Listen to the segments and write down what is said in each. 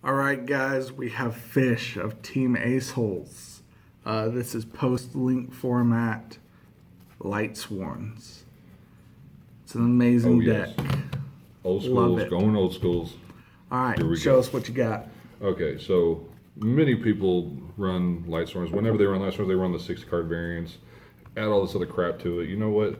All right, guys, we have Fish of Team Aceholes. This is post-link format Lightsworns. It's an amazing deck. Old Love schools, it. going old schools. All right, Here we show go. us what you got. Okay, so many people run Lightsworns. Whenever they run Lightsworns, they run the 6-card variants. Add all this other crap to it. You know what?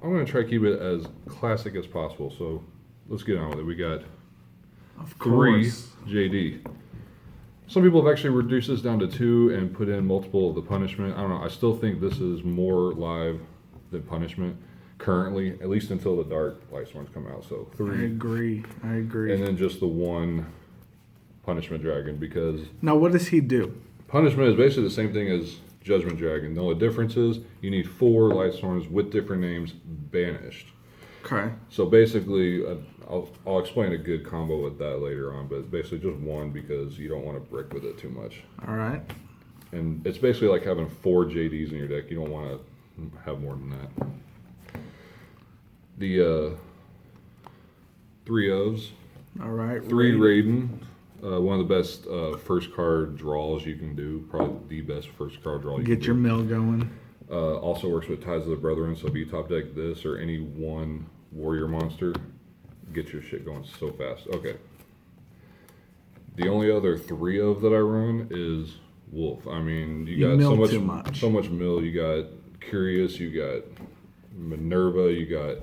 I'm going to try to keep it as classic as possible. So let's get on with it. We got Of 3 course. JD. Some people have actually reduced this down to 2 and put in multiple of the punishment. I don't know. I still think this is more live than punishment currently, at least until the dark Lightsworns come out. So 3. I agree. And then just the 1 punishment dragon, because Now, what does he do? punishment is basically the same thing as Judgment Dragon. The only difference is you need 4 Lightsworns with different names banished. Okay. So basically, I'll explain a good combo with that later on, but basically just 1 because you don't want to brick with it too much. All right. And it's basically like having 4 JDs in your deck. You don't want to have more than that. The 3 O's. All right. 3 Raiden. One of the best first card draws you can do. Probably the best first card draw you can Get your do. mill going. Also works with Ties of the Bretheren, so if you top deck this or any one warrior monster, get your shit going so fast. Okay. The only other 3 of that I run is Wulf. I mean, you got mill too much. so much mill. You got Curious, you got Minerva, you got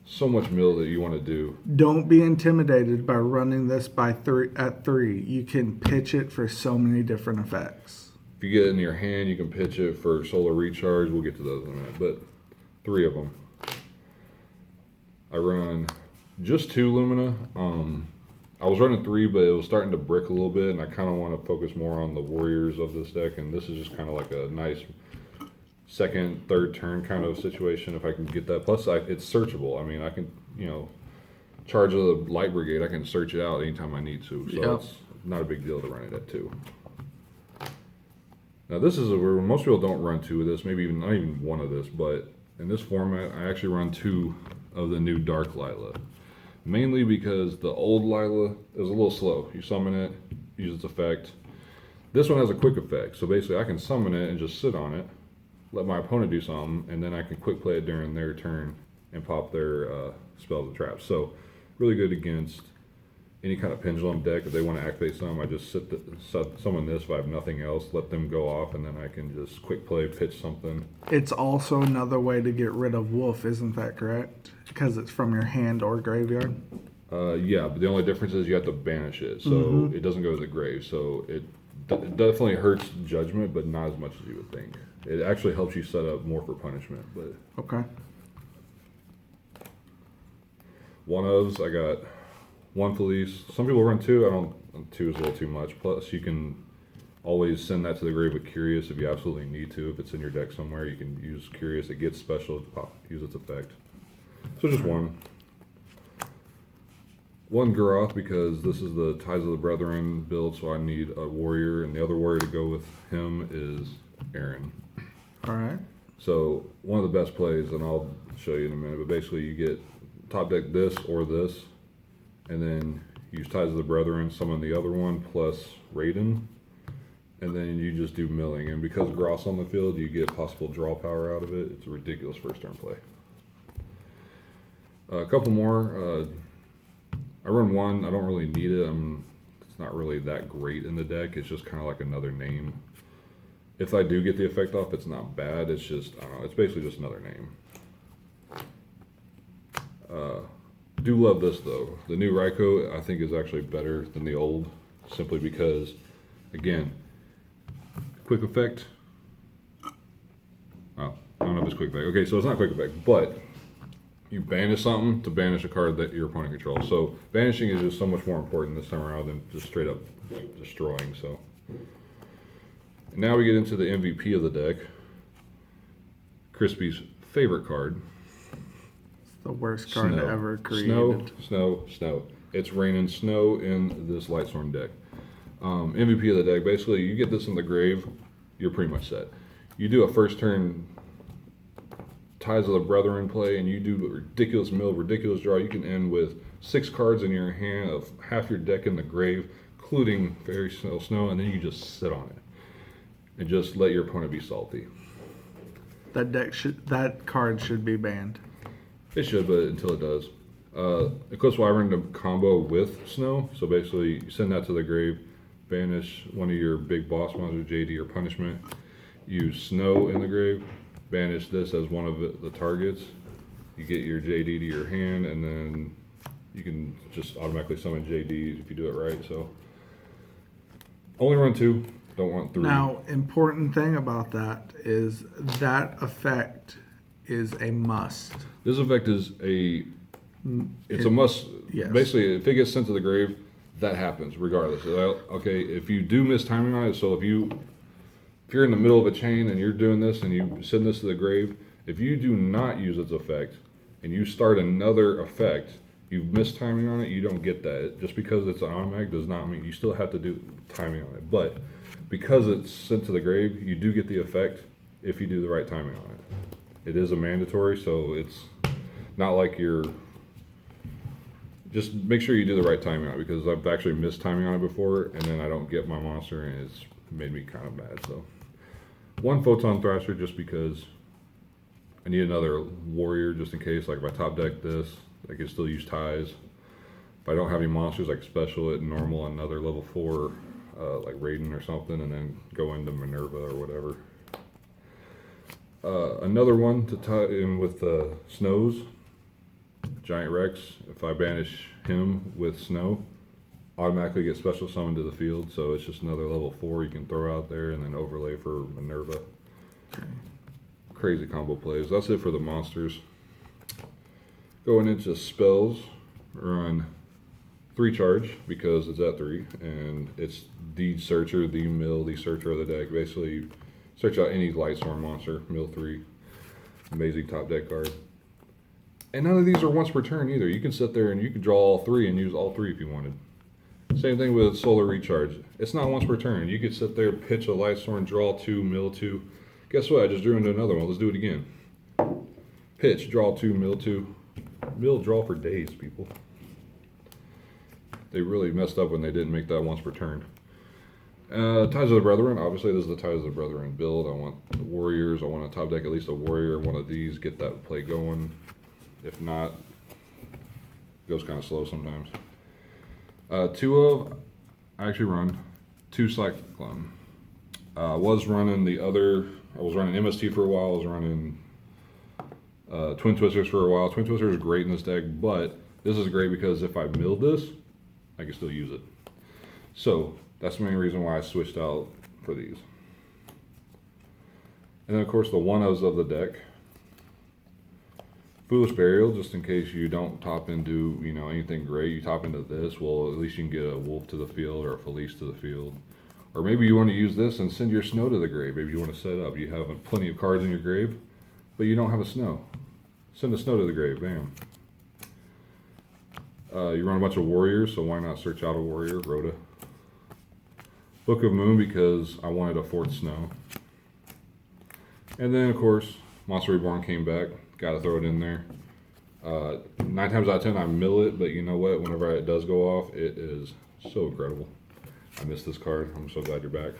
so much mill that you want to do. Don't be intimidated by running this at 3. You can pitch it for so many different effects. If you get it in your hand, you can pitch it for solar recharge. We'll get to those in a minute, but 3 of them. I run just 2 Lumina. I was running 3, but it was starting to brick a little bit, and I kind of want to focus more on the warriors of this deck, and this is just kind of like a nice second, third turn kind of situation if I can get that. Plus, it's searchable. I mean, I can, charge the Light Brigade. I can search it out anytime I need to, so it's not a big deal to run it at 2. Now, this is where most people don't run 2 of this, maybe even not even 1 of this, but in this format, I actually run 2 of the new Dark Lyla. Mainly because the old Lyla is a little slow. You summon it, use its effect. This one has a quick effect, so basically I can summon it and just sit on it, let my opponent do something, and then I can quick play it during their turn and pop their spells and traps. So really good against any kind of pendulum deck. If they want to activate something, I just summon this if I have nothing else, let them go off, and then I can just quick play, pitch something. It's also another way to get rid of Wulf, isn't that correct? Because it's from your hand or graveyard? Yeah, but the only difference is you have to banish it, so it doesn't go to the grave. So it definitely hurts Judgment, but not as much as you would think. It actually helps you set up more for punishment. But Okay. 1 ofs, I got 1 Felis. Some people run 2. I don't. 2 is a little too much. Plus, you can always send that to the grave with Curious if you absolutely need to. If it's in your deck somewhere, you can use Curious. It gets special, use its effect. So just 1. 1 Garoth, because this is the Ties of the Bretheren build, so I need a warrior, and the other warrior to go with him is Ehren. All right. So one of the best plays, and I'll show you in a minute, but basically you get top deck this or this, and then use Ties of the Bretheren, summon the other one, plus Raiden, and then you just do milling. And because Garoth's on the field, you get possible draw power out of it. It's a ridiculous first turn play. A couple more. I run 1. I don't really need it. It's not really that great in the deck. It's just kind of like another name. If I do get the effect off, it's not bad. It's just, I don't know, it's basically just another name. Do love this though. The new Ryko, I think, is actually better than the old, simply because, again, quick effect. Oh, I don't know if it's quick effect. Okay, so it's not quick effect, but you banish something to banish a card that your opponent controls. So banishing is just so much more important this time around than just straight up destroying. So and now we get into the MVP of the deck, Crispy's favorite card. It's the worst card Snow. ever created. Snow. It's raining snow in this Lightsworn deck. MVP of the deck, basically you get this in the grave, you're pretty much set. You do a first turn Ties of the Bretheren play, and you do ridiculous mill, ridiculous draw. You can end with 6 cards in your hand, of half your deck in the grave, including fairy snow, and then you just sit on it and just let your opponent be salty. That card should be banned. It should, but until it does. Eclipse Wyvern to combo with snow. So basically, you send that to the grave, banish one of your big boss monsters, JD or punishment. Use snow in the grave, banish this as one of the targets. You get your JD to your hand, and then you can just automatically summon JDs if you do it right. So only run 2, don't want 3. Now, important thing about that is that effect is a must. This effect is a must. Yes. Basically, if it gets sent to the grave, that happens regardless. Okay, if you do miss timing on it, so if you're in the middle of a chain and you're doing this and you send this to the grave, if you do not use its effect and you start another effect, you've missed timing on it, you don't get that. Just because it's an automatic does not mean you still have to do timing on it. But because it's sent to the grave, you do get the effect if you do the right timing on it. It is a mandatory, so it's not like you're... Just make sure you do the right timing on it, because I've actually missed timing on it before, and then I don't get my monster, and it's made me kind of mad. So 1 Photon Thrasher, just because I need another warrior, just in case. Like if I top deck this, I can still use ties. If I don't have any monsters, I can special it normal another level 4, like Raiden or something, and then go into Minerva or whatever. Another one to tie in with snows, Giant Rex. If I banish him with snow, automatically get special summoned to the field, so it's just another level 4 you can throw out there, and then overlay for Minerva. Okay. Crazy combo plays. That's it for the monsters. Going into spells, run 3 charge because it's at 3, and it's the searcher, the mill, the searcher of the deck. Basically, search out any Lightsworn monster, mill 3. Amazing top deck card. And none of these are once per turn either. You can sit there and you can draw all 3 and use all 3 if you wanted. Same thing with Solar Recharge. It's not once per turn. You could sit there, pitch a Lightsworn, draw 2, mill 2. Guess what? I just drew into another one. Let's do it again. Pitch, draw 2, mill 2. Mill, draw for days, people. They really messed up when they didn't make that once per turn. Ties of the Bretheren. Obviously, this is the Ties of the Bretheren build. I want the warriors. I want to top deck at least a warrior, one of these, get that play going. If not, it goes kind of slow sometimes. I actually run 2 Cyclone. I was running MST for a while. I was running Twin Twisters for a while. Twin Twisters is great in this deck, but this is great because if I mill this, I can still use it. So that's the main reason why I switched out for these. And then of course the one-ofs of the deck. Foolish Burial, just in case you don't top into anything great, you top into this, well at least you can get a Wulf to the field or a Felis to the field. Or maybe you want to use this and send your snow to the grave. Maybe you want to set up. You have plenty of cards in your grave, but you don't have a snow. Send a snow to the grave, bam. You run a bunch of warriors, so why not search out a warrior, Rhoda. Book of Moon, because I wanted a 4th snow. And then, of course, Monster Reborn came back. Gotta throw it in there. 9 times out of 10, I mill it, but you know what? Whenever it does go off, it is so incredible. I missed this card. I'm so glad you're back.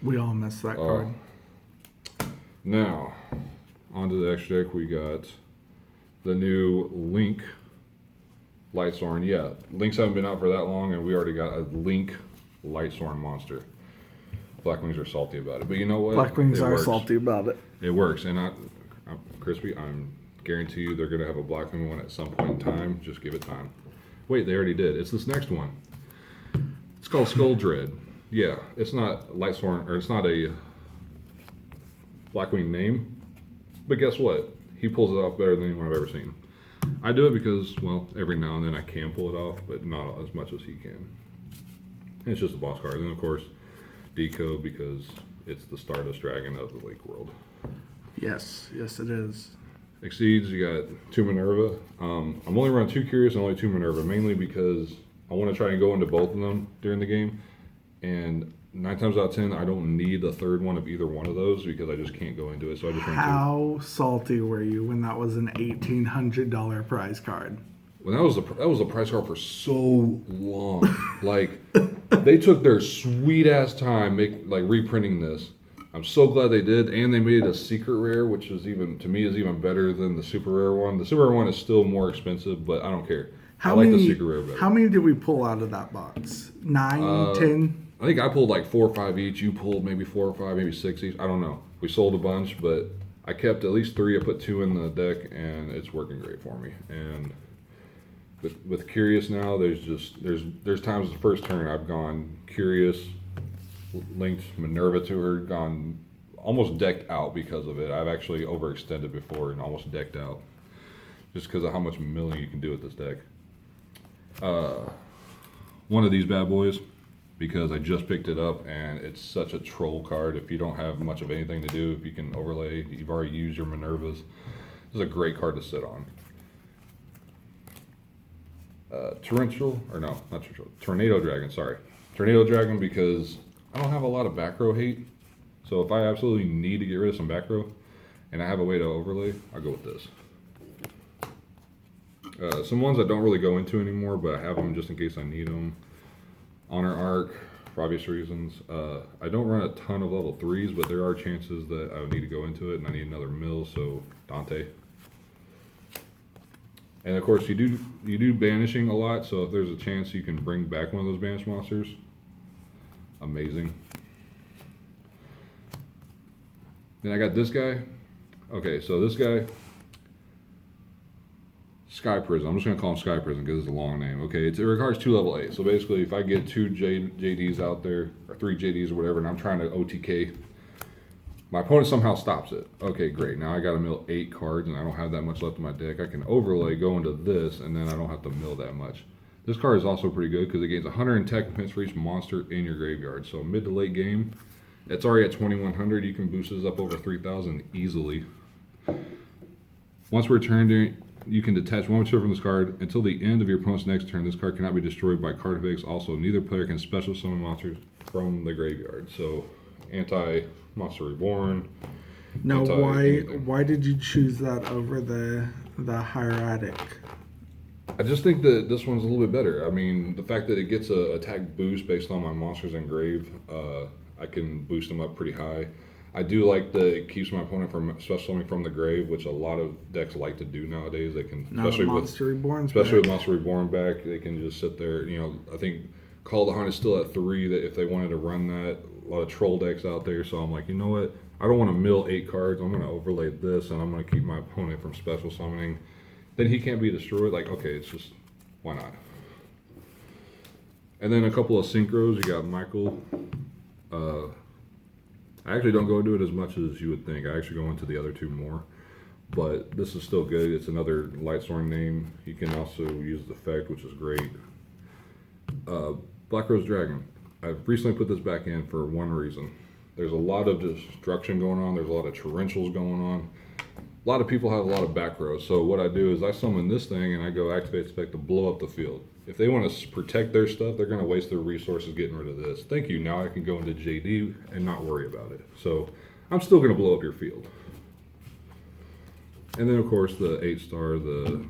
We all missed that card. Now, onto the extra deck, we got the new Link Lightsworn. Yeah, Links haven't been out for that long, and we already got a Link Lightsworn monster. Blackwings are salty about it, but you know what? Blackwings are salty about it. It works, and I'm Crispy. I'm guarantee you they're going to have a Blackwing one at some point in time. Just give it time. Wait, they already did. It's this next one. It's called Skull Dread. Yeah, it's not Lightsworn, or it's not a Blackwing name, but guess what? He pulls it off better than anyone I've ever seen. I do it because, well, every now and then I can pull it off, but not as much as he can. And it's just a boss card. And of course, Decode, because it's the Stardust Dragon of the Lake world. Yes, yes it is. Exceeds, you got 2 Minerva. I'm only running 2 Curious and only 2 Minerva, mainly because I want to try and go into both of them during the game. And 9 times out of 10, I don't need the 3rd one of either one of those because I just can't go into it. So I just run 2. How salty were you when that was an $1,800 prize card? Well, that was the price card for so long. Like, They took their sweet ass time reprinting this. I'm so glad they did, and they made it a secret rare, which is even better than the super rare one. The super rare one is still more expensive, but I don't care. I like the secret rare better. How many did we pull out of that box? 9, 10? I think I pulled like 4 or 5 each. You pulled maybe 4 or 5, maybe 6 each. I don't know. We sold a bunch, but I kept at least 3. I put 2 in the deck, and it's working great for me. And with Curious now, there's times the first turn I've gone Curious, linked Minerva to her, gone almost decked out because of it. I've actually overextended before and almost decked out just because of how much milling you can do with this deck. One of these bad boys, because I just picked it up and it's such a troll card. If you don't have much of anything to do, if you can overlay, you've already used your Minervas. This is a great card to sit on. Tornado Dragon, sorry. Tornado Dragon, because I don't have a lot of back row hate. So if I absolutely need to get rid of some back row and I have a way to overlay, I'll go with this. Some ones I don't really go into anymore, but I have them just in case I need them. Honor Arc, for obvious reasons. I don't run a ton of level 3s, but there are chances that I would need to go into it and I need another mill, so Dante. And of course you do banishing a lot, so if there's a chance you can bring back one of those banished monsters, amazing. Then I got this guy. Okay, so this guy, Sky Prison. I'm just gonna call him Sky Prison because it's a long name. Okay, it requires 2 level 8. So basically, if I get 2 JDs out there, or 3 JDs or whatever, and I'm trying to OTK, my opponent somehow stops it. Okay, great. Now I gotta mill 8 cards, and I don't have that much left in my deck. I can overlay, go into this, and then I don't have to mill that much. This card is also pretty good because it gains 100 attack points for each monster in your graveyard. So mid to late game, it's already at 2100. You can boost this up over 3000 easily. Once returned, you can detach 1 material from this card until the end of your opponent's next turn. This card cannot be destroyed by card effects. Also, neither player can special summon monsters from the graveyard. So, anti-Monster Reborn. Now, why did you choose that over the hieratic? I just think that this one's a little bit better. I mean, the fact that it gets a attack boost based on my monsters in grave, I can boost them up pretty high. I do like that it keeps my opponent from special summoning from the grave, which a lot of decks like to do nowadays. They can, especially with Monster Reborn back, they can just sit there. You know, I think Call the Hunt is still at 3. That if they wanted to run that, a lot of troll decks out there. So I'm like, you know what? I don't want to mill 8 cards. I'm going to overlay this, and I'm going to keep my opponent from special summoning. Then he can't be destroyed. Like, okay, it's just, why not? And then a couple of synchros. You got Michael. I actually don't go into it as much as you would think. I actually go into the other 2 more. But this is still good. It's another Lightsworn name. You can also use the effect, which is great. Black Rose Dragon. I've recently put this back in for one reason. There's a lot of destruction going on. There's a lot of torrentials going on. A lot of people have a lot of back rows. So what I do is I summon this thing and I go activate spec to blow up the field. If they want to protect their stuff, they're going to waste their resources getting rid of this. Thank you. Now I can go into JD and not worry about it. So I'm still going to blow up your field. And then of course the 8-star, the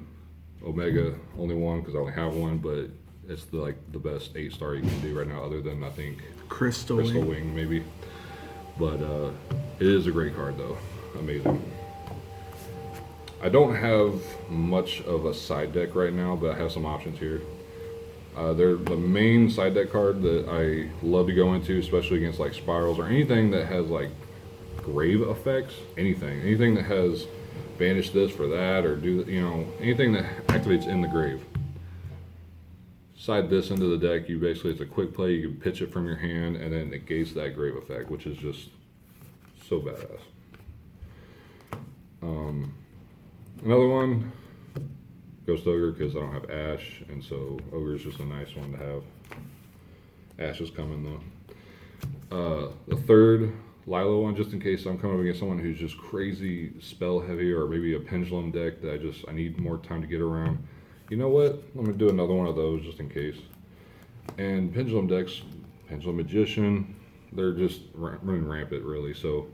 Omega, only one because I only have one, but it's the best 8-star you can do right now, other than I think Crystal Wing maybe. But it is a great card though. Amazing. I don't have much of a side deck right now, but I have some options here. They're the main side deck card that I love to go into, especially against like spirals or anything that has like grave effects. Anything that has banish this for that, or do anything that activates in the grave. Side this into the deck. You basically, it's a quick play. You can pitch it from your hand and then negates that grave effect, which is just so badass. Another one, Ghost Ogre, because I don't have Ash, and so Ogre is just a nice one to have. Ash is coming though. The third Lyla one, just in case I'm coming up against someone who's just crazy spell heavy, or maybe a pendulum deck that I need more time to get around. You know what? I'm gonna do another one of those just in case. And pendulum decks, Pendulum Magician, they're just running rampant really. So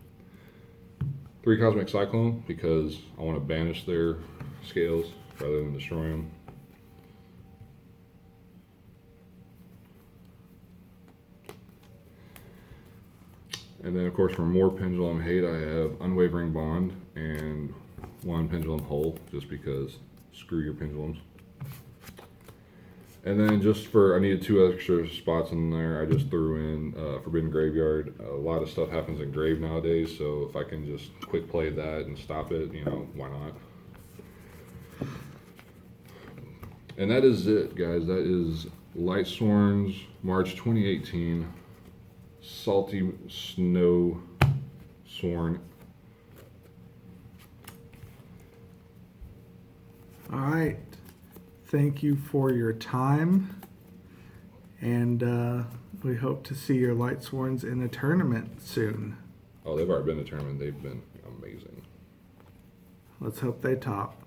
3 Cosmic Cyclone, because I want to banish their scales rather than destroy them. And then, of course, for more Pendulum hate, I have Unwavering Bond and 1 Pendulum Hull, just because screw your Pendulums. And then just for, I needed 2 extra spots in there, I just threw in Forbidden Graveyard. A lot of stuff happens in Grave nowadays, so if I can just quick play that and stop it, you know, why not? And that is it, guys. That is Lightsworn's March 2018 Salty Snow Sworn. All right. Thank you for your time. And we hope to see your Lightsworns in a tournament soon. Oh, they've already been to tournament. They've been amazing. Let's hope they top.